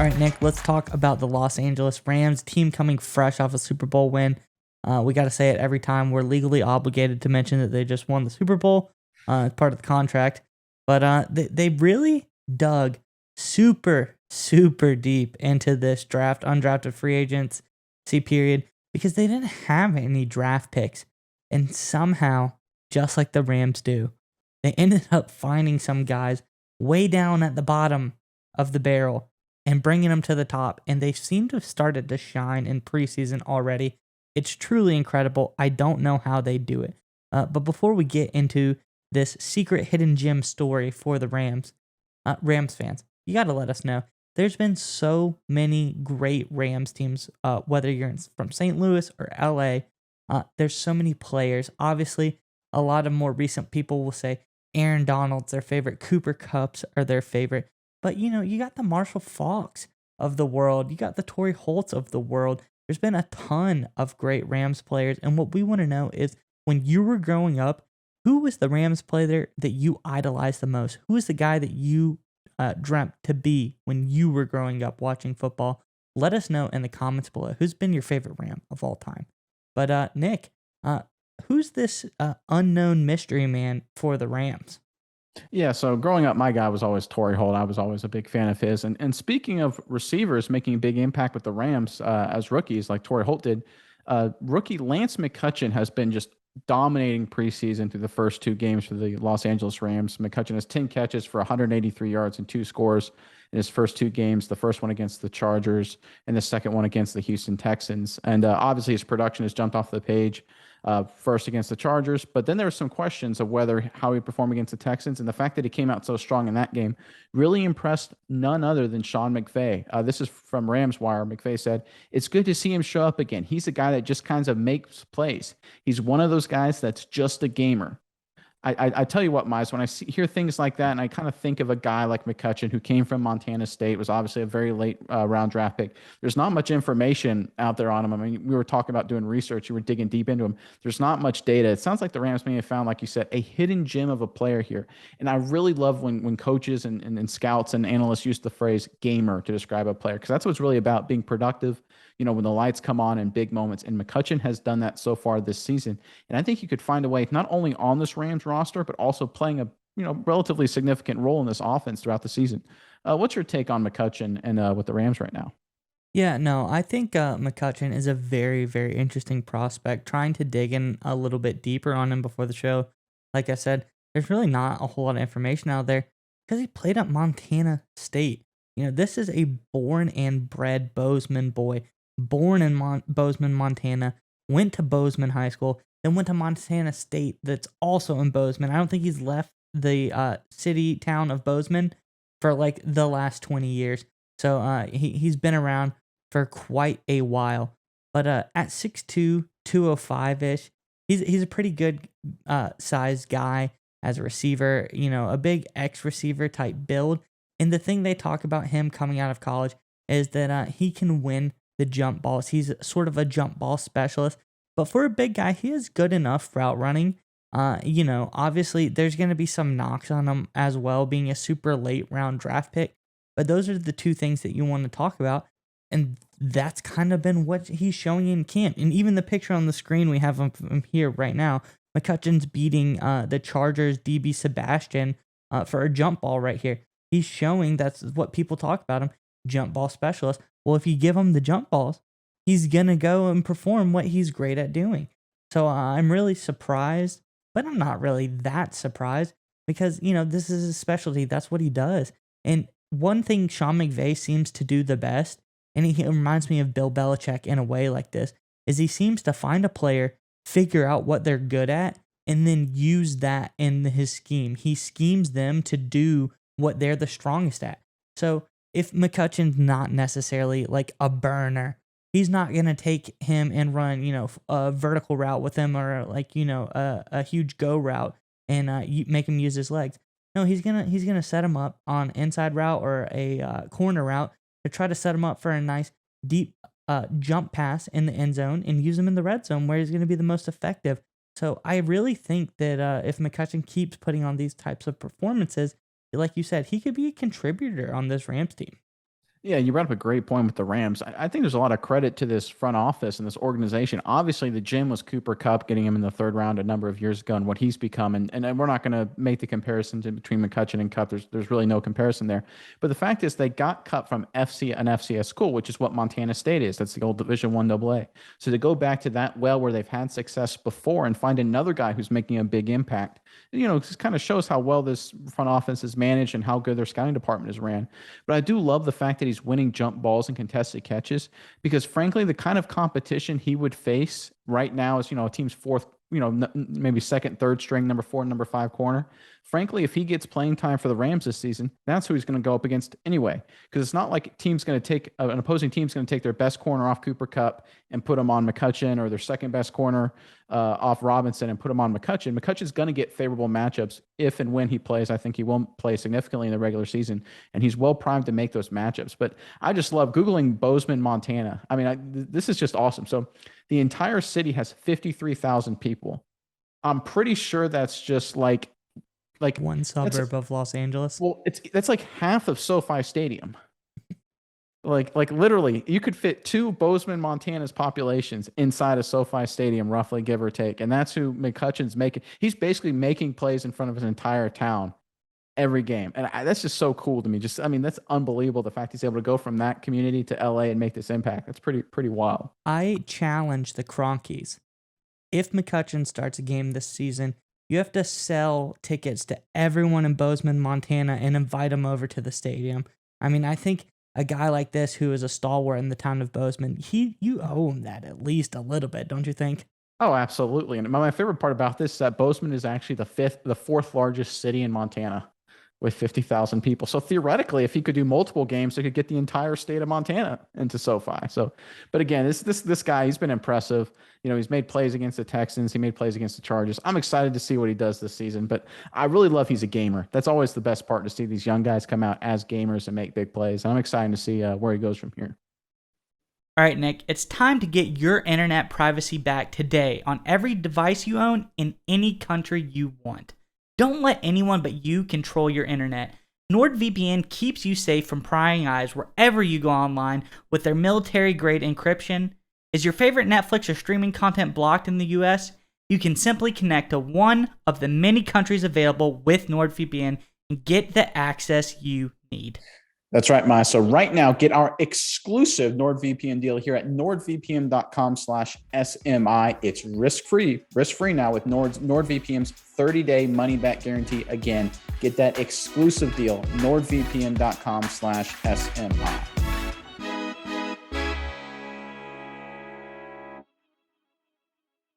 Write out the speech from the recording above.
All right, Nick, let's talk about the Los Angeles Rams team coming fresh off a Super Bowl win. We got to say it every time. We're legally obligated to mention that they just won the Super Bowl. It's part of the contract. But they really dug super, super deep into this draft, undrafted free agents, period, because they didn't have any draft picks. And somehow, just like the Rams do, they ended up finding some guys way down at the bottom of the barrel and bringing them to the top. And they seem to have started to shine in preseason already. It's truly incredible. I don't know how they do it. But before we get into this secret hidden gem story for the Rams fans, you got to let us know. There's been so many great Rams teams, whether you're from St. Louis or LA. There's so many players. Obviously, a lot of more recent people will say Aaron Donald's their favorite, Cooper Kupps are their favorite. But, you got the Marshall Faulks of the world. You got the Torrey Holtz of the world. There's been a ton of great Rams players. And what we want to know is, when you were growing up, who was the Rams player that you idolized the most? Who was the guy that you dreamt to be when you were growing up watching football? Let us know in the comments below. Who's been your favorite Ram of all time? But Nick, who's this unknown mystery man for the Rams? Yeah, so growing up, my guy was always Torrey Holt. I was always a big fan of his. And speaking of receivers making a big impact with the Rams as rookies, like Torrey Holt did, rookie Lance McCutcheon has been just dominating preseason through the first two games for the Los Angeles Rams. McCutcheon has 10 catches for 183 yards and 2 scores in his first two games, the first one against the Chargers and the second one against the Houston Texans. And obviously his production has jumped off the page. First against the Chargers, but then there were some questions of how he performed against the Texans, and the fact that he came out so strong in that game really impressed none other than Sean McVay. This is from Rams Wire. McVay said, "It's good to see him show up again. He's a guy that just kind of makes plays. He's one of those guys that's just a gamer." I tell you what, Mize, when I hear things like that, and I kind of think of a guy like McCutcheon, who came from Montana State, was obviously a very late round draft pick. There's not much information out there on him. I mean, we were talking about doing research. You were digging deep into him. There's not much data. It sounds like the Rams may have found, like you said, a hidden gem of a player here. And I really love when coaches and scouts and analysts use the phrase gamer to describe a player, because that's what it's really about, being productive, when the lights come on in big moments. And McCutcheon has done that so far this season. And I think you could find a way, not only on this Rams roster, but also playing a relatively significant role in this offense throughout the season. What's your take on McCutcheon and with the Rams right now? Yeah, no, I think McCutcheon is a very, very interesting prospect. Trying to dig in a little bit deeper on him before the show, like I said, there's really not a whole lot of information out there because he played at Montana State. This is a born and bred Bozeman boy, born in Bozeman, Montana, went to Bozeman High School, then went to Montana State that's also in Bozeman. I don't think he's left the town of Bozeman for like the last 20 years. So he's been around for quite a while. But at 6'2", 205-ish, he's a pretty good sized guy as a receiver, a big X-receiver type build. And the thing they talk about him coming out of college is that he can win the jump balls. He's sort of a jump ball specialist. But for a big guy, he is good enough route running. Obviously there's going to be some knocks on him as well, being a super late round draft pick. But those are the two things that you want to talk about. And that's kind of been what he's showing in camp. And even the picture on the screen we have him here right now, McCutcheon's beating the Chargers DB Sebastian for a jump ball right here. He's showing that's what people talk about him, jump ball specialist. Well, if you give him the jump balls, he's going to go and perform what he's great at doing. So I'm really surprised, but I'm not really that surprised because, this is his specialty. That's what he does. And one thing Sean McVay seems to do the best, and he reminds me of Bill Belichick in a way like this, is he seems to find a player, figure out what they're good at, and then use that in his scheme. He schemes them to do what they're the strongest at. So if McCutcheon's not necessarily like a burner, he's not going to take him and run, a vertical route with him or like, a huge go route and make him use his legs. No, he's gonna set him up on inside route or a corner route to try to set him up for a nice deep jump pass in the end zone and use him in the red zone where he's going to be the most effective. So I really think that if McCutcheon keeps putting on these types of performances, like you said, he could be a contributor on this Rams team. Yeah, you brought up a great point with the Rams. I think there's a lot of credit to this front office and this organization. Obviously, the gym was Cooper Kupp, getting him in the third round a number of years ago, and what he's become. And we're not going to make the comparison between McCutcheon and Kupp. There's really no comparison there. But the fact is, they got Kupp from an FCS school, which is what Montana State is. That's the old Division One AA. So to go back to that well where they've had success before and find another guy who's making a big impact, just kind of shows how well this front office is managed and how good their scouting department is ran. But I do love the fact that he's winning jump balls and contested catches because, frankly, the kind of competition he would face right now is, a team's fourth, maybe second, third string, number four, number five corner. Frankly, if he gets playing time for the Rams this season, that's who he's going to go up against anyway. Because it's not like an opposing team's going to take their best corner off Cooper Kupp and put him on McCutcheon, or their second best corner off Robinson and put him on McCutcheon. McCutcheon's going to get favorable matchups if and when he plays. I think he will play significantly in the regular season, and he's well primed to make those matchups. But I just love Googling Bozeman, Montana. I mean, this is just awesome. So the entire city has 53,000 people. I'm pretty sure that's just like one suburb of Los Angeles. Well, that's like half of SoFi Stadium. Like literally, you could fit two Bozeman, Montana's populations inside of SoFi Stadium, roughly, give or take. And that's who McCutcheon's making. He's basically making plays in front of his entire town every game. And that's just so cool to me. That's unbelievable. The fact he's able to go from that community to LA and make this impact. That's pretty wild. I challenge the Cronkies. If McCutcheon starts a game this season, you have to sell tickets to everyone in Bozeman, Montana, and invite them over to the stadium. I think a guy like this, who is a stalwart in the town of Bozeman, you owe him that at least a little bit, don't you think? Oh, absolutely. And my favorite part about this is that Bozeman is actually the fourth largest city in Montana, with 50,000 people. So theoretically, if he could do multiple games, they could get the entire state of Montana into SoFi. So, but again, this guy, he's been impressive. He's made plays against the Texans. He made plays against the Chargers. I'm excited to see what he does this season, but I really love he's a gamer. That's always the best part, to see these young guys come out as gamers and make big plays. I'm excited to see where he goes from here. All right, Nick, it's time to get your internet privacy back today on every device you own in any country you want. Don't let anyone but you control your internet. NordVPN keeps you safe from prying eyes wherever you go online with their military-grade encryption. Is your favorite Netflix or streaming content blocked in the US? You can simply connect to one of the many countries available with NordVPN and get the access you need. That's right, Maya. So right now, get our exclusive NordVPN deal here at nordvpn.com/SMI. It's risk-free now with NordVPN's 30-day money-back guarantee. Again, get that exclusive deal, nordvpn.com/SMI.